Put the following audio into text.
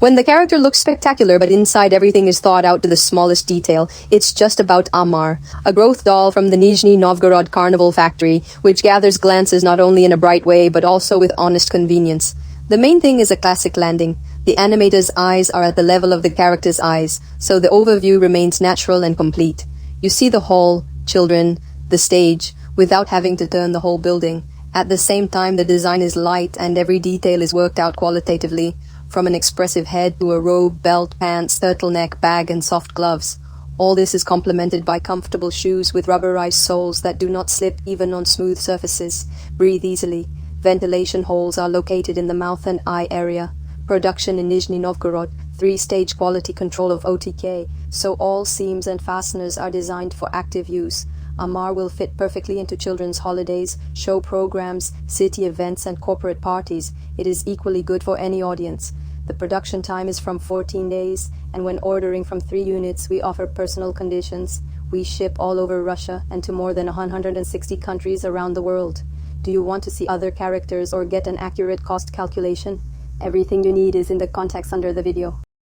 When the character looks spectacular but inside everything is thought out to the smallest detail, it's just about Ammar, a growth doll from the Nizhny Novgorod Carnival factory, which gathers glances not only in a bright way but also with honest convenience. The main thing is a classic landing. The animator's eyes are at the level of the character's eyes, so the overview remains natural and complete. You see the hall, children, the stage, without having to turn the whole building. At the same time, the design is light and every detail is worked out qualitatively, from an expressive head to a robe, belt, pants, turtleneck, bag, and soft gloves. All this is complemented by comfortable shoes with rubberized soles that do not slip even on smooth surfaces. Breathe easily. Ventilation holes are located in the mouth and eye area. Production in Nizhny Novgorod, 3-stage quality control of OTK, so all seams and fasteners are designed for active use. Ammar will fit perfectly into children's holidays, show programs, city events, and corporate parties. It is equally good for any audience. The production time is from 14 days, and when ordering from 3 units, we offer personal conditions. We ship all over Russia and to more than 160 countries around the world. Do you want to see other characters or get an accurate cost calculation? Everything you need is in the contacts under the video.